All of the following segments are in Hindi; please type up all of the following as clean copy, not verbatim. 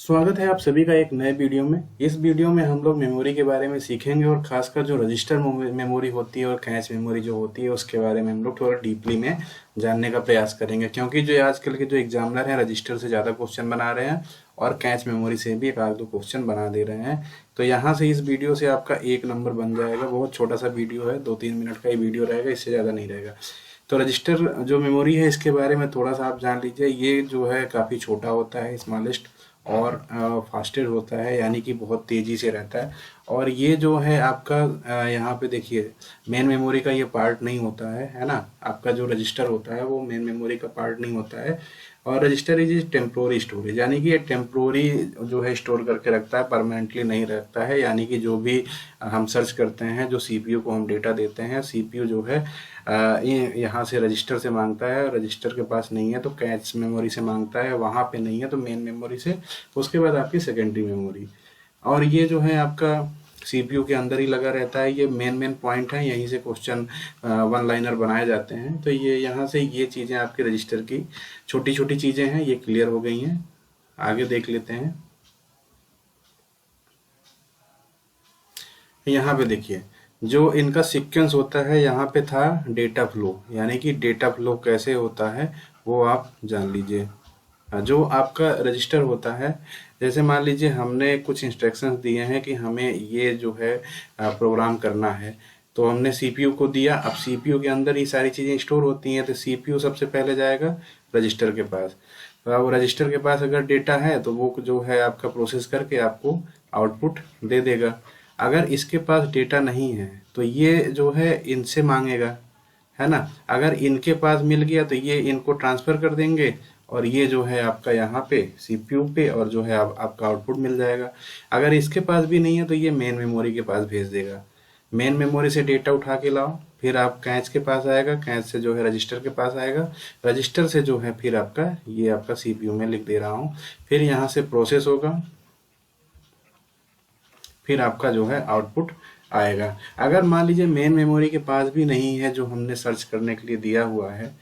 स्वागत है आप सभी का एक नए वीडियो में। इस वीडियो में हम लोग मेमोरी के बारे में सीखेंगे और खासकर जो रजिस्टर मेमोरी होती है और कैश मेमोरी जो होती है उसके बारे में हम लोग थोड़ा डीपली में जानने का प्रयास करेंगे, क्योंकि जो आजकल के जो एग्जामिनर हैं रजिस्टर से ज़्यादा क्वेश्चन बना रहे हैं और कैश मेमोरी से भी एक आध दो क्वेश्चन बना दे रहे हैं। तो यहाँ से इस वीडियो से आपका एक नंबर बन जाएगा। बहुत छोटा सा वीडियो है, 2-3 मिनट का ही वीडियो रहेगा, इससे ज़्यादा नहीं रहेगा। तो रजिस्टर जो मेमोरी है इसके बारे में थोड़ा सा आप जान लीजिए। ये जो है काफ़ी छोटा होता है, स्मॉलेस्ट और फास्टेस्ट होता है, यानी कि बहुत तेज़ी से रहता है। और ये जो है आपका यहाँ पे देखिए मेन मेमोरी का ये पार्ट नहीं होता है ना। आपका जो रजिस्टर होता है वो मेन मेमोरी का पार्ट नहीं होता है। और रजिस्टर इज टेम्प्रोरी स्टोरेज, यानी कि ये टेम्प्रोरी जो है स्टोर करके रखता है, परमानेंटली नहीं रखता है। यानी कि जो भी हम सर्च करते हैं, जो सीपीयू को हम डेटा देते हैं, सीपीयू जो है ये यहाँ से रजिस्टर से मांगता है, रजिस्टर के पास नहीं है तो कैश मेमोरी से मांगता है, वहाँ पे नहीं है तो मेन मेमोरी से, उसके बाद आपकी सेकेंडरी मेमोरी। और ये जो है आपका सीपीयू के अंदर ही लगा रहता है। ये मेन पॉइंट है, यहीं से क्वेश्चन वन लाइनर बनाए जाते हैं। तो ये यहाँ से ये चीज़ें आपके रजिस्टर की छोटी छोटी चीज़ें हैं, ये क्लियर हो गई हैं। आगे देख लेते हैं। यहाँ पे देखिए जो इनका सीक्वेंस होता है, यहाँ पे था डेटा फ्लो, यानी कि डेटा फ्लो कैसे होता है वो आप जान लीजिए। जो आपका रजिस्टर होता है, जैसे मान लीजिए हमने कुछ इंस्ट्रक्शंस दिए हैं कि हमें ये जो है प्रोग्राम करना है, तो हमने सीपीयू को दिया। अब सीपीयू के अंदर ये सारी चीज़ें स्टोर होती हैं, तो सीपीयू सबसे पहले जाएगा रजिस्टर के पास। तो अब रजिस्टर के पास अगर डेटा है तो वो जो है आपका प्रोसेस करके आपको आउटपुट दे देगा। अगर इसके पास डेटा नहीं है तो ये जो है इनसे मांगेगा, है ना। अगर इनके पास मिल गया तो ये इनको ट्रांसफ़र कर देंगे और ये जो है आपका यहाँ पे सीपीयू पे, और जो है आपका आउटपुट मिल जाएगा। अगर इसके पास भी नहीं है तो ये मेन मेमोरी के पास भेज देगा। मेन मेमोरी से डेटा उठा के लाओ, फिर आप कैश के पास आएगा, कैश से जो है रजिस्टर के पास आएगा, रजिस्टर से जो है फिर आपका ये आपका सीपीयू में लिख दे रहा हूँ, फिर यहाँ से प्रोसेस होगा, फिर आपका जो है आउटपुट आएगा। अगर मान लीजिए मेन मेमोरी के पास भी नहीं है जो हमने सर्च करने के लिए दिया हुआ है,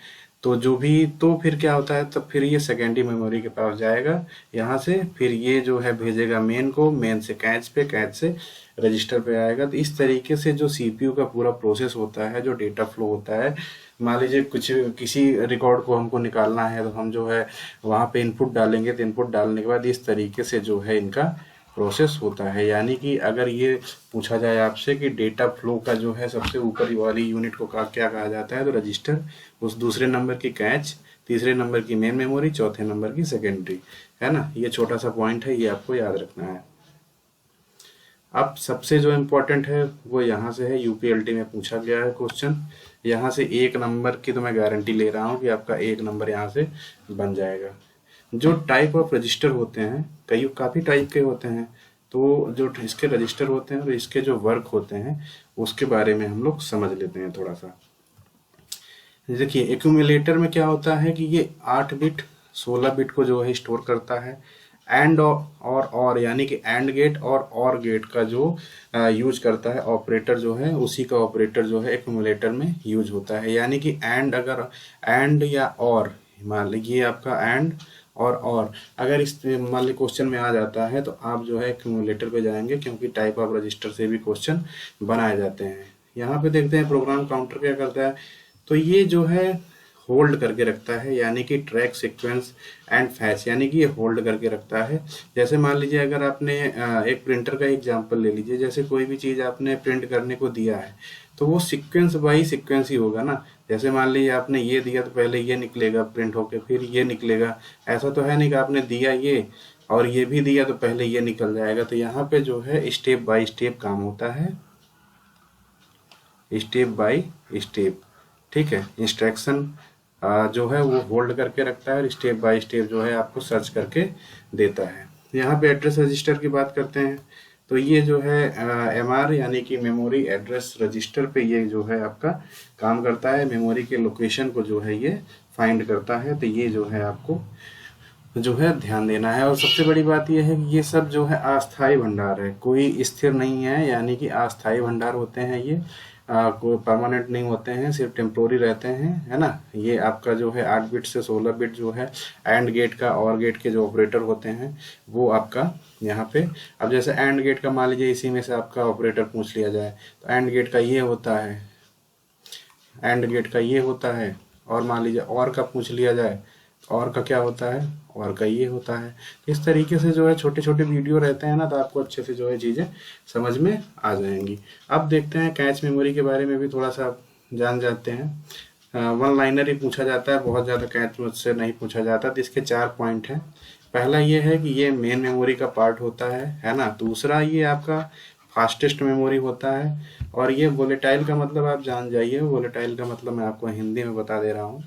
तो जो भी तो फिर क्या होता है, तो फिर ये सेकेंडरी मेमोरी के पास जाएगा यहाँ से, फिर ये जो है भेजेगा मेन को, मेन से कैश पे, कैश से रजिस्टर पे आएगा। तो इस तरीके से जो सीपीयू का पूरा प्रोसेस होता है, जो डेटा फ्लो होता है, मान लीजिए कुछ किसी रिकॉर्ड को हमको निकालना है तो हम जो है वहाँ पे इनपुट डालेंगे, तो इनपुट डालने के बाद इस तरीके से जो है इनका प्रोसेस होता है। यानी कि अगर ये पूछा जाए आपसे कि डेटा फ्लो का जो है सबसे ऊपर वाली यूनिट को क्या कहा जाता है, तो रजिस्टर, उस दूसरे नंबर की कैश, तीसरे नंबर की मेन मेमोरी, चौथे नंबर की सेकेंडरी, है ना। ये छोटा सा पॉइंट है, ये आपको याद रखना है। अब सबसे जो इम्पोर्टेंट है वो यहाँ से है, यूपीएलटी में पूछा गया है क्वेश्चन। यहाँ से एक नंबर की तो मैं गारंटी ले रहा हूँ कि आपका एक नंबर यहाँ से बन जाएगा। जो टाइप ऑफ रजिस्टर होते हैं, काफ़ी टाइप के होते हैं, तो जो इसके रजिस्टर होते हैं और इसके जो वर्क होते हैं उसके बारे में हम लोग समझ लेते हैं थोड़ा सा। देखिए एक्यूमुलेटर में क्या होता है कि ये 8 बिट 16 बिट को जो है स्टोर करता है। एंड और यानी कि एंड गेट और गेट का जो यूज करता है ऑपरेटर जो है, उसी का ऑपरेटर जो है एक्यूमुलेटर में यूज होता है। यानी कि अगर एंड या और, मान लीजिए आपका एंड और अगर इस मान ली क्वेश्चन में आ जाता है तो आप जो है एक्यूमुलेटर पे जाएंगे, क्योंकि टाइप ऑफ रजिस्टर से भी क्वेश्चन बनाए जाते हैं। यहाँ पे देखते हैं प्रोग्राम काउंटर क्या करता है, तो ये जो है होल्ड करके रखता है, यानी कि ट्रैक सीक्वेंस एंड फैच, यानी कि ये होल्ड करके रखता है। जैसे मान लीजिए अगर आपने एक प्रिंटर का एग्जांपल ले लीजिए, जैसे कोई भी चीज़ आपने प्रिंट करने को दिया है तो वो सीक्वेंस बाई सीक्वेंस ही होगा ना। जैसे मान लीजिए आपने ये दिया तो पहले ये निकलेगा प्रिंट होके, फिर ये निकलेगा। ऐसा तो है नहीं कि आपने दिया ये और ये भी दिया तो पहले ये निकल जाएगा। तो यहाँ पे जो है स्टेप बाय स्टेप काम होता है, स्टेप बाय स्टेप, ठीक है। इंस्ट्रक्शन जो है वो होल्ड करके रखता है और स्टेप बाय स्टेप जो है आपको सर्च करके देता है। यहाँ पे एड्रेस रजिस्टर की बात करते हैं, तो ये जो है एमआर यानी कि मेमोरी एड्रेस रजिस्टर पे ये जो है आपका काम करता है। मेमोरी के लोकेशन को जो है ये फाइंड करता है। तो ये जो है आपको जो है ध्यान देना है। और सबसे बड़ी बात यह है कि ये सब जो है अस्थायी भंडार है, कोई स्थिर नहीं है, यानी कि अस्थायी भंडार होते हैं ये। कोई परमानेंट नहीं होते हैं, सिर्फ टेम्पोरी रहते हैं, है ना। ये आपका जो है 8 बिट से 16 बिट जो है एंड गेट का और गेट के जो ऑपरेटर होते हैं वो आपका यहाँ पे। अब जैसे एंड गेट का मान लीजिए इसी में से आपका ऑपरेटर पूछ लिया जाए, तो एंड गेट का ये होता है, एंड गेट का ये होता है, और मान लीजिए और का पूछ लिया जाए, और का क्या होता है, और का ये होता है। इस तरीके से जो है छोटे छोटे वीडियो रहते हैं ना, तो आपको अच्छे से जो है चीज़ें समझ में आ जाएंगी। अब देखते हैं कैच मेमोरी के बारे में भी थोड़ा सा जान जाते हैं। वन लाइनर ही पूछा जाता है, बहुत ज़्यादा कैच मुझसे नहीं पूछा जाता। तो इसके 4 पॉइंट हैं। पहला ये है कि ये मेन मेमोरी का पार्ट होता है ना। दूसरा, ये आपका फास्टेस्ट मेमोरी होता है। और ये वोलेटाइल का मतलब आप जान जाइए। वोलेटाइल का मतलब मैं आपको हिंदी में बता दे रहा हूँ।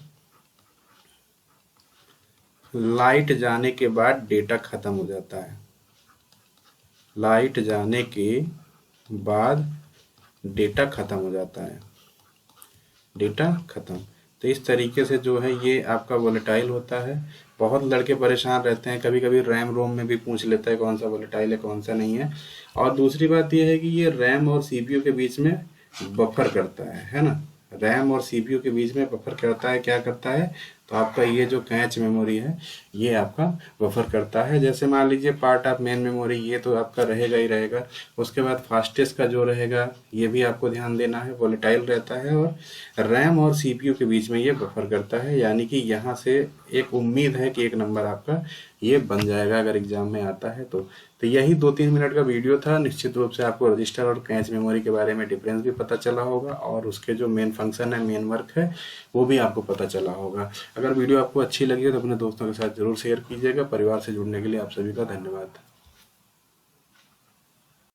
लाइट जाने के बाद डेटा खत्म हो जाता है। लाइट जाने के बाद डेटा खत्म हो जाता है, डेटा खत्म। तो इस तरीके से जो है ये आपका वोलेटाइल होता है। बहुत लड़के परेशान रहते हैं, कभी कभी रैम रोम में भी पूछ लेता है कौन सा वोलेटाइल है कौन सा नहीं है। और दूसरी बात ये है कि ये रैम और सीपीयू के बीच में बफर करता है ना। रैम और सीपीयू के बीच में बफर करता है, क्या करता है, तो आपका ये जो कैच मेमोरी है ये आपका बफर करता है। जैसे मान लीजिए पार्ट ऑफ मेन मेमोरी ये तो आपका रहेगा ही रहेगा। उसके बाद फास्टेस्ट का जो रहेगा ये भी आपको ध्यान देना है, वोलेटाइल रहता है। और रैम और सीपीयू के बीच में ये बफर करता है, यानी कि यहाँ से एक उम्मीद है कि 1 नंबर आपका ये बन जाएगा अगर एग्जाम में आता है तो यही 2-3 मिनट का वीडियो था। निश्चित रूप से आपको रजिस्टर और कैच मेमोरी के बारे में डिफरेंस भी पता चला होगा, और उसके जो मेन फंक्शन है, मेन वर्क है, वो भी आपको पता चला होगा। अगर वीडियो आपको अच्छी लगी हो तो अपने दोस्तों के साथ जरूर शेयर कीजिएगा। परिवार से जुड़ने के लिए आप सभी का धन्यवाद।